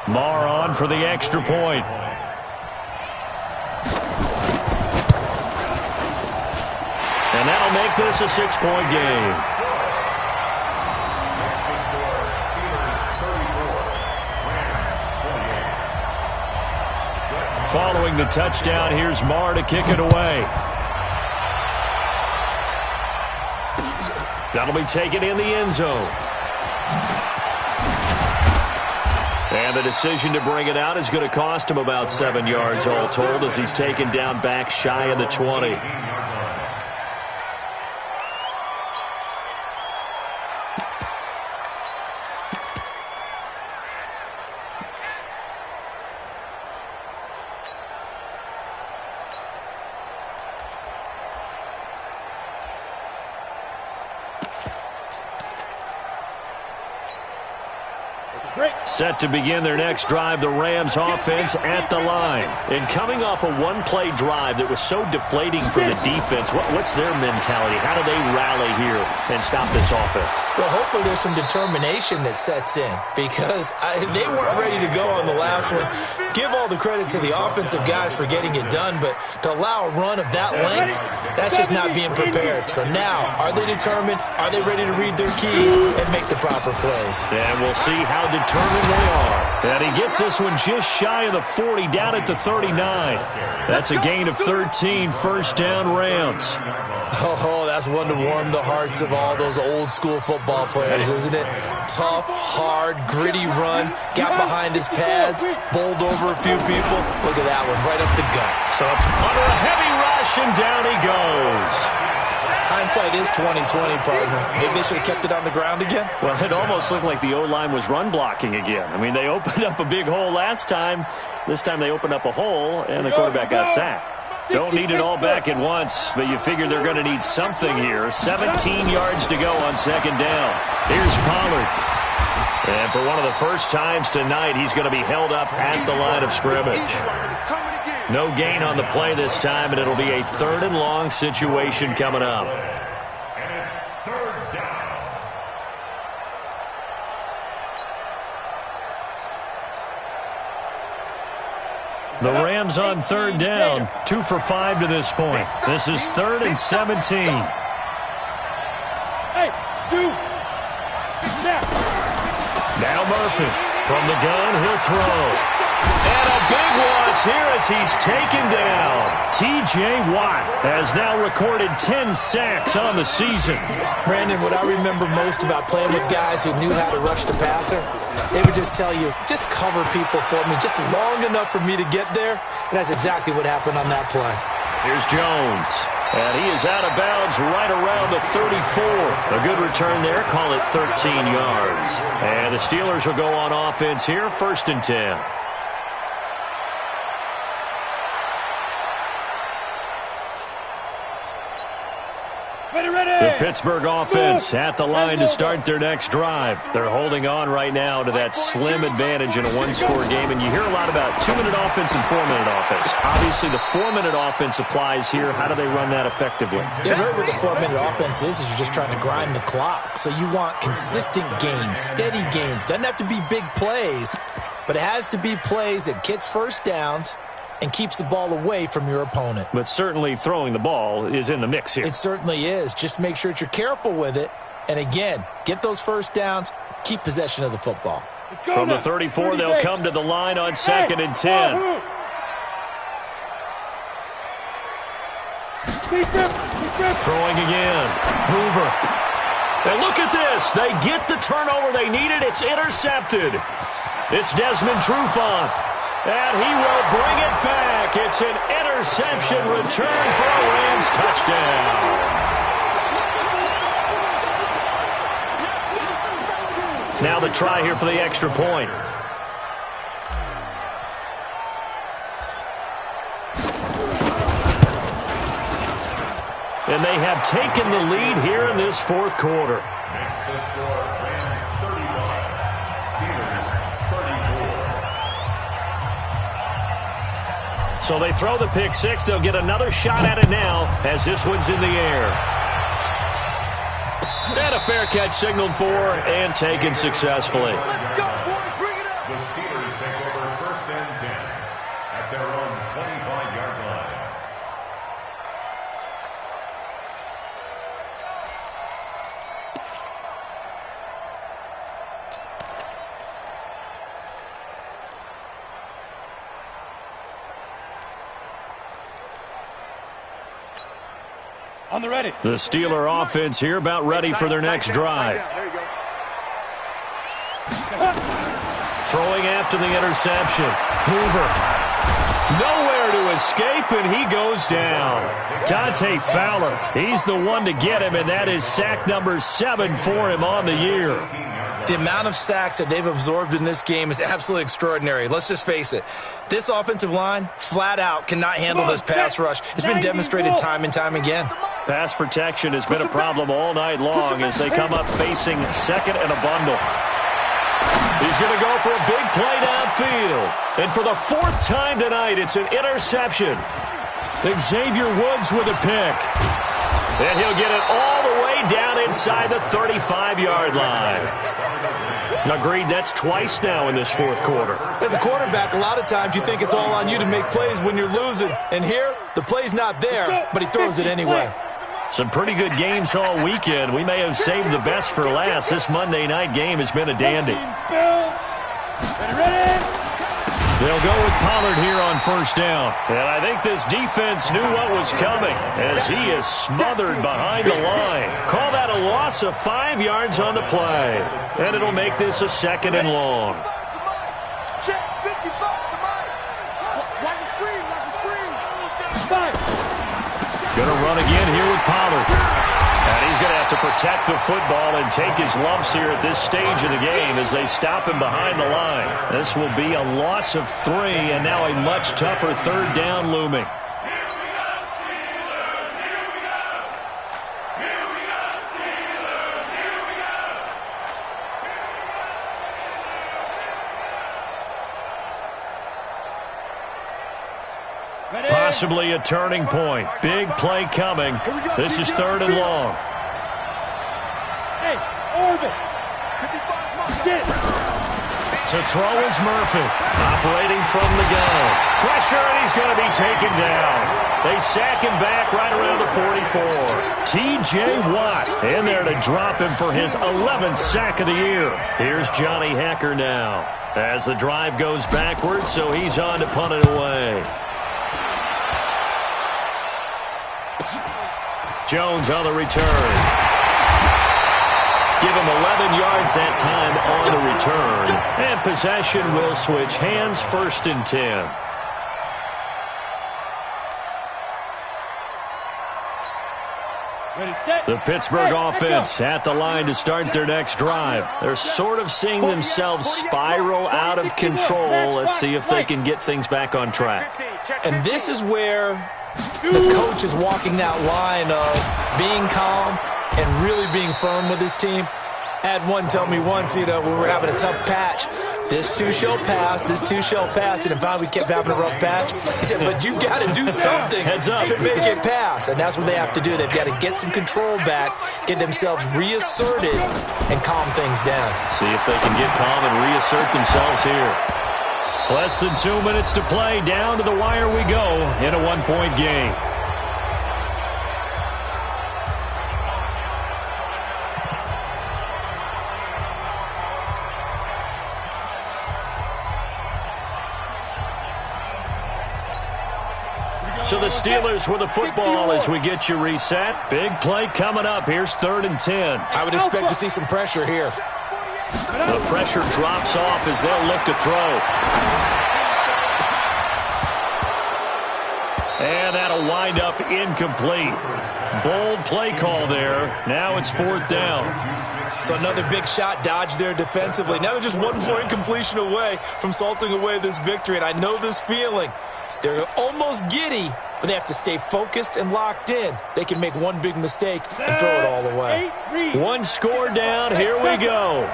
Marr on for the extra point. And that'll make this a 6-point game. Next to score, Steelers 34, Rams 28. Following the touchdown, here's Marr to kick it away. That'll be taken in the end zone. And the decision to bring it out is going to cost him about 7 yards all told as he's taken down back shy of the 20. Set to begin their next drive, the Rams offense at the line. And coming off a one-play drive that was so deflating for the defense, what's their mentality? How do they rally here and stop this offense? Well, hopefully there's some determination that sets in because they weren't ready to go on the last one. give all the credit to the offensive guys for getting it done, but to allow a run of that length, that's just not being prepared. So now, are they determined? Are they ready to read their keys and make the proper plays? And we'll see how determined they are. And he gets this one just shy of the 40, down at the 39. That's a gain of 13, first down Rams. Oh, that's one to warm the hearts of all those old-school football players, isn't it? Tough, hard, gritty run, got behind his pads, bowled over a few people. Look at that one, right up the gut. So under a heavy rush, and down he goes. Hindsight is 20/20, partner. Maybe they should have kept it on the ground again. Well, it almost looked like the O-line was run blocking again. I mean, they opened up a big hole last time. This time they opened up a hole, and the quarterback got sacked. Don't need it all back at once, but you figure they're going to need something here. 17 yards to go on second down. Here's Pollard. And for one of the first times tonight, he's going to be held up at the line of scrimmage. No gain on the play this time, and it'll be a 3rd and long situation coming up. And it's 3rd down. The Rams on 3rd down, 2 for 5 to this point. This is 3rd and 17. Hey, 2. Now Murphy from the gun, he'll throw. And a big loss here as he's taken down. T.J. Watt has now recorded 10 sacks on the season. Brandon, what I remember most about playing with guys who knew how to rush the passer, they would just tell you, just cover people for me, just long enough for me to get there. And that's exactly what happened on that play. Here's Jones. And he is out of bounds right around the 34. A good return there. Call it 13 yards. And the Steelers will go on offense here, 1st and 10. The Pittsburgh offense at the line to start their next drive. They're holding on right now to that slim advantage in a one-score game. And you hear a lot about 2-minute offense and 4-minute offense. Obviously, the 4-minute offense applies here. How do they run that effectively? Yeah, really what the 4-minute offense is you're just trying to grind the clock. So you want consistent gains, steady gains. Doesn't have to be big plays, but it has to be plays that gets first downs and keeps the ball away from your opponent. But certainly throwing the ball is in the mix here. It certainly is. Just make sure that you're careful with it. And again, get those first downs, keep possession of the football. From the 34, they'll come to the line on 2nd and 10. Throwing again. Hoover. And look at this. They get the turnover they needed. It's intercepted. It's Desmond Trufant. And he will bring it back. It's an interception return for a Rams touchdown. Now the try here for the extra point. And they have taken the lead here in this 4th quarter. Next to score, Rams 35, Steelers 34. So they throw the pick 6. They'll get another shot at it now as this one's in the air. And a fair catch signaled for and taken successfully. Let's go, boys. Bring it up. The Steelers take over 1st and 10 at their own 25-yard line. On the ready. The Steeler offense here about ready for their next drive. There you go. Throwing after the interception. Hoover. Nowhere to escape, and he goes down. Dante Fowler, he's the one to get him, and that is sack number 7 for him on the year. The amount of sacks that they've absorbed in this game is absolutely extraordinary. Let's just face it. This offensive line, flat out, cannot handle this pass rush. It's been demonstrated time and time again. Pass protection has been a problem all night long as they come up facing 2nd and a bundle. He's going to go for a big play downfield. And for the 4th time tonight, it's an interception. Xavier Woods with a pick. And he'll get it all the way down inside the 35-yard line. Agreed, that's twice now in this fourth quarter. As a quarterback, a lot of times you think it's all on you to make plays when you're losing. And here, the play's not there, but he throws it anyway. Some pretty good games all weekend. We may have saved the best for last. This Monday night game has been a dandy. They'll go with Pollard here on first down. And I think this defense knew what was coming as he is smothered behind the line. Call that a loss of 5 yards on the play. And it'll make this a 2nd and long. Check 55 to Mike. Watch the screen. Watch the screen. Gonna run again here with Pollard. And he's going to have to protect the football and take his lumps here at this stage of the game as they stop him behind the line. This will be a loss of 3, and now a much tougher 3rd down looming. Possibly a turning point. Big play coming. This is 3rd and long. Hey, Orville. 55, get it. To throw is Murphy. Operating from the gun. Pressure, and he's going to be taken down. They sack him back right around the 44. T.J. Watt in there to drop him for his 11th sack of the year. Here's Johnny Hacker now as the drive goes backwards, so he's on to punt it away. Jones on the return. Give him 11 yards that time on the return. And possession will switch hands, 1st and 10. Ready, set. The Pittsburgh offense at the line to start their next drive. They're sort of seeing themselves spiral out of control. Let's see if they can get things back on track. And this is where the coach is walking that line of being calm and really being firm with his team. I had one tell me once, when we were having a tough patch, this too shall pass, this too shall pass, and finally we kept having a rough patch. He said, but you got to do something to make it pass, and that's what they have to do. They've got to get some control back, get themselves reasserted, and calm things down. See if they can get calm and reassert themselves here. Less than 2 minutes to play. Down to the wire we go in a 1-point game. So the Steelers with the football as we get you reset. Big play coming up. Here's 3rd and 10. I would expect to see some pressure here. The pressure drops off as they'll look to throw. And that'll wind up incomplete. Bold play call there. Now it's 4th down. So another big shot dodged there defensively. Now they're just 1 more incompletion away from salting away this victory. And I know this feeling. They're almost giddy, but they have to stay focused and locked in. They can make one big mistake and throw it all away. 1 score down. Here we go.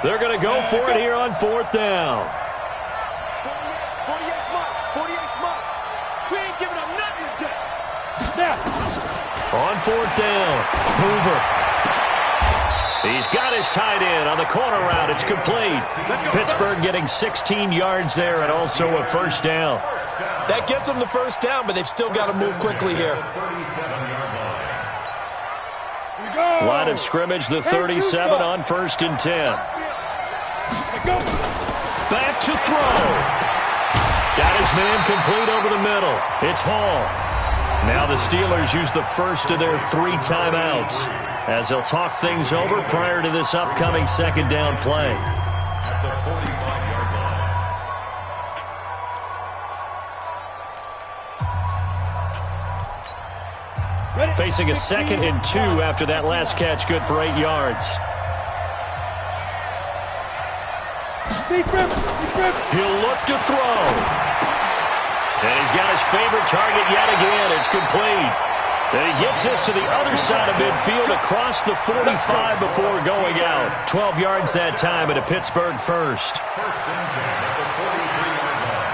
They're going to go for it here on 4th down. 48 Mike. We ain't giving up nothing today. Now. On 4th down, Hoover. He's got his tight end on the corner route. It's complete. Pittsburgh getting 16 yards there and also a 1st down. That gets them the 1st down, but they've still got to move quickly here. Line of scrimmage, the 37 on 1st and 10. Back to throw. Got his man complete over the middle. It's Hall. Now the Steelers use the first of their 3 timeouts as they'll talk things over prior to this upcoming 2nd down play. At the 45-yard line. Facing a 2nd and 2 after that last catch, good for 8 yards. He'll look to throw. And he's got his favorite target yet again. It's complete. And he gets this to the other side of midfield across the 45 before going out. 12 yards that time and a Pittsburgh first. 1st and 10 at the 43-yard line.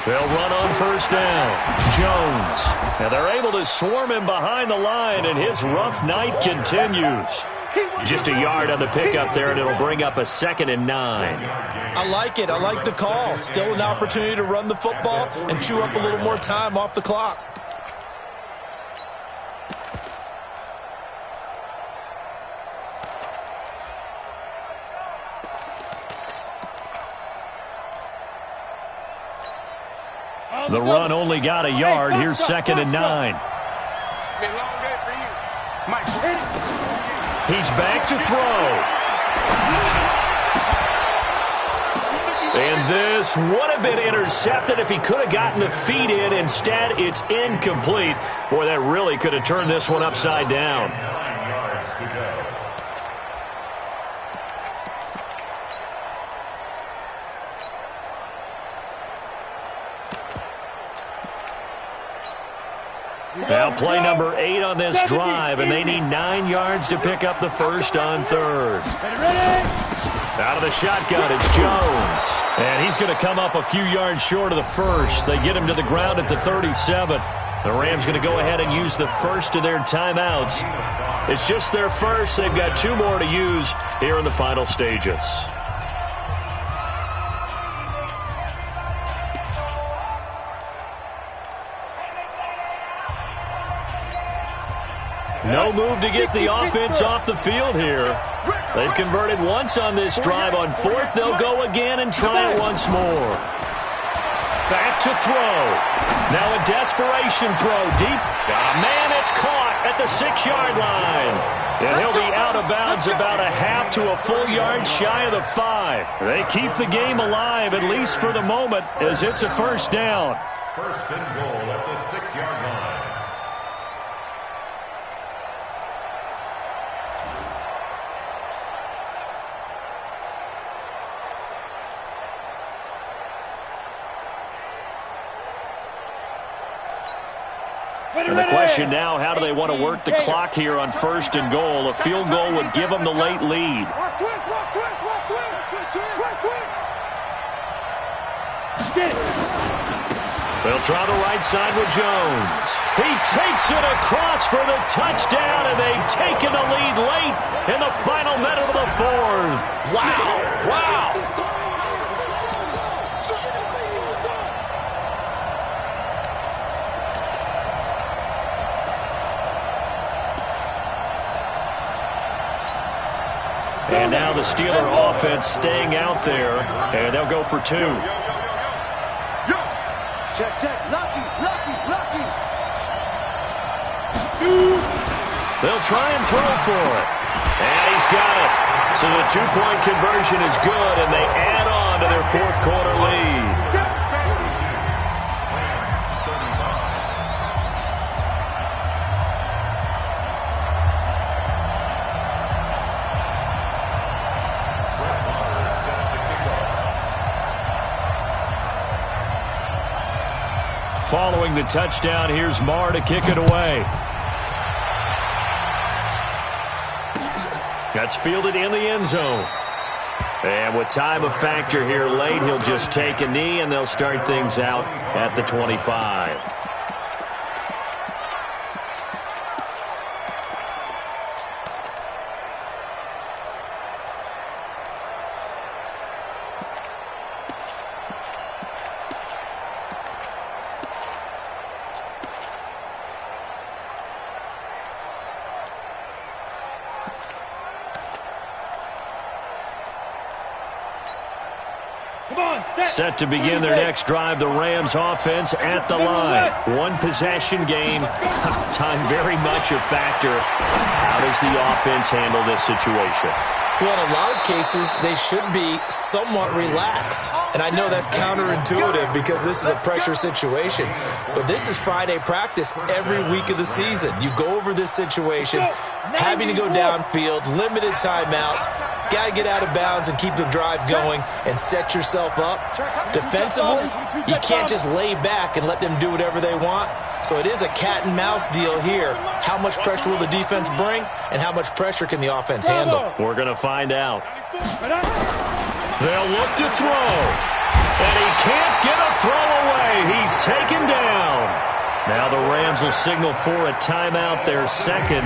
They'll run on first down. Jones. And they're able to swarm him behind the line, and his rough night continues. Just a yard on the pickup there, and it'll bring up a 2nd and 9. I like it. I like the call. Still an opportunity to run the football and chew up a little more time off the clock. The run only got a yard. Here's 2nd and 9. He's back to throw. And this would have been intercepted if he could have gotten the feet in. Instead, it's incomplete. Boy, that really could have turned this one upside down. 9 yards to go. Now play number 8 on this drive, and they need 9 yards to pick up the first on 3rd. Out of the shotgun, it's Jones. And he's going to come up a few yards short of the first. They get him to the ground at the 37. The Rams going to go ahead and use the first of their timeouts. It's just their first. They've got 2 more to use here in the final stages. No move to get the offense off the field here. They've converted once on this drive. On 4th, they'll go again and try it once more. Back to throw. Now a desperation throw deep. Got a man that's caught at the 6-yard line. And he'll be out of bounds about a half to a full yard shy of the 5. They keep the game alive, at least for the moment, as it's a first down. 1st and goal at the 6-yard line. And the question now, how do they want to work the clock here on 1st and goal? A field goal would give them the late lead. They'll try the right side with Jones. He takes it across for the touchdown, and they've taken the lead late in the final minute of the 4th. Wow, wow. And now the Steeler offense staying out there, and they'll go for 2. Check, check. Lucky. They'll try and throw for it. And he's got it. So the 2-point conversion is good, and they add on to their 4th quarter lead. Following the touchdown, here's Marr to kick it away. That's fielded in the end zone. And with time a factor here late, he'll just take a knee, and they'll start things out at the 25. Set to begin their next drive, the Rams offense at the line. 1 possession game. Time very much a factor. How does the offense handle this situation? Well, in a lot of cases, they should be somewhat relaxed. And I know that's counterintuitive because this is a pressure situation. But this is Friday practice every week of the season. You go over this situation, having to go downfield, limited timeouts, got to get out of bounds and keep the drive going and set yourself up. Defensively, you can't just lay back and let them do whatever they want. So it is a cat and mouse deal here. How much pressure will the defense bring, and how much pressure can the offense handle? We're going to find out. They'll look to throw. And he can't get a throw away. He's taken down. Now the Rams will signal for a timeout, their second,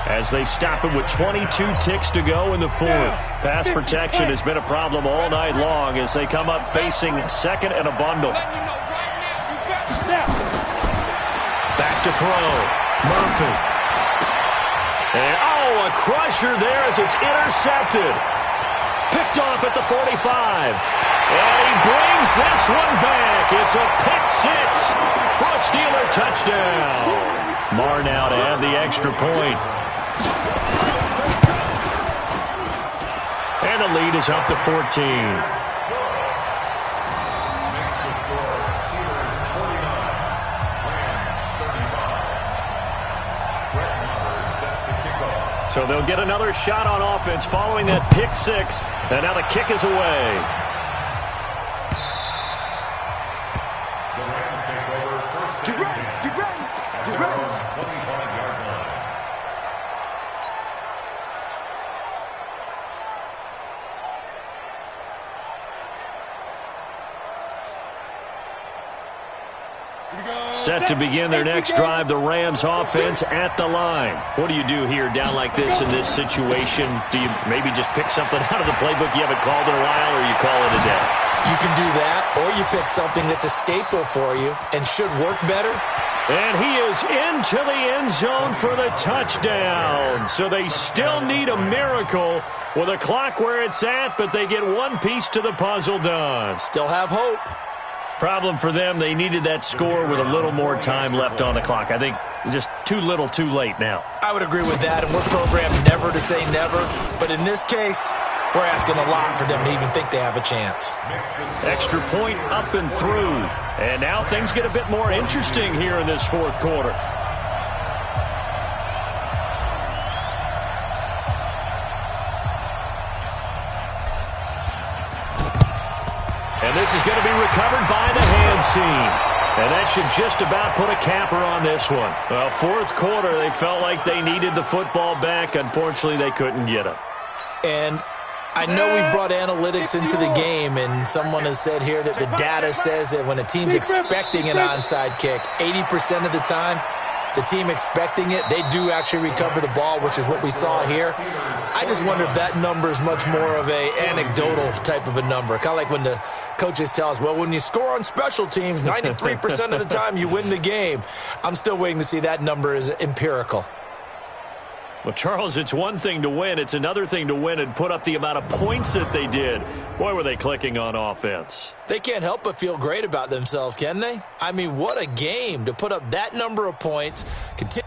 as they stop it with 22 ticks to go in the fourth. Pass protection has been a problem all night long as they come up facing second and a bundle. Back to throw. Murphy. And, a crusher there as it's intercepted. Picked off at the 45. And he brings this one back. It's a pick six for a Steeler touchdown. Marr now to add the extra point. And the lead is up to 14. So they'll get another shot on offense following that pick six. And now the kick is away. The Rams take over first and 10. Get ready. Get ready. 25-yard line. Set to begin their next drive, the Rams offense at the line. What do you do here down like this in this situation? Do you maybe just pick something out of the playbook you haven't called in a while, or you call it a day? You can do that, or you pick something that's a staple for you and should work better. And he is into the end zone for the touchdown. So they still need a miracle with a clock where it's at, but they get one piece to the puzzle done. Still have hope. Problem for them, they needed that score with a little more time left on the clock. I think just too little too late now. I would agree with that, and we're programmed never to say never. But in this case, we're asking a lot for them to even think they have a chance. Extra point up and through. And now things get a bit more interesting here in this fourth quarter. And this is going to be recovered by the hands team. And that should just about put a capper on this one. Well, fourth quarter, they felt like they needed the football back. Unfortunately, they couldn't get it. And I know we brought analytics into the game, and someone has said here that the data says that when a team's expecting an onside kick, 80% of the time, the team expecting it, they do actually recover the ball, which is what we saw here. I just wonder if that number is much more of a anecdotal type of a number. Kind of like when the coaches tell us, well, when you score on special teams, 93% of the time you win the game. I'm still waiting to see that number is empirical. Well, Charles, it's one thing to win. It's another thing to win and put up the amount of points that they did. Boy, were they clicking on offense. They can't help but feel great about themselves, can they? I mean, what a game to put up that number of points. Continue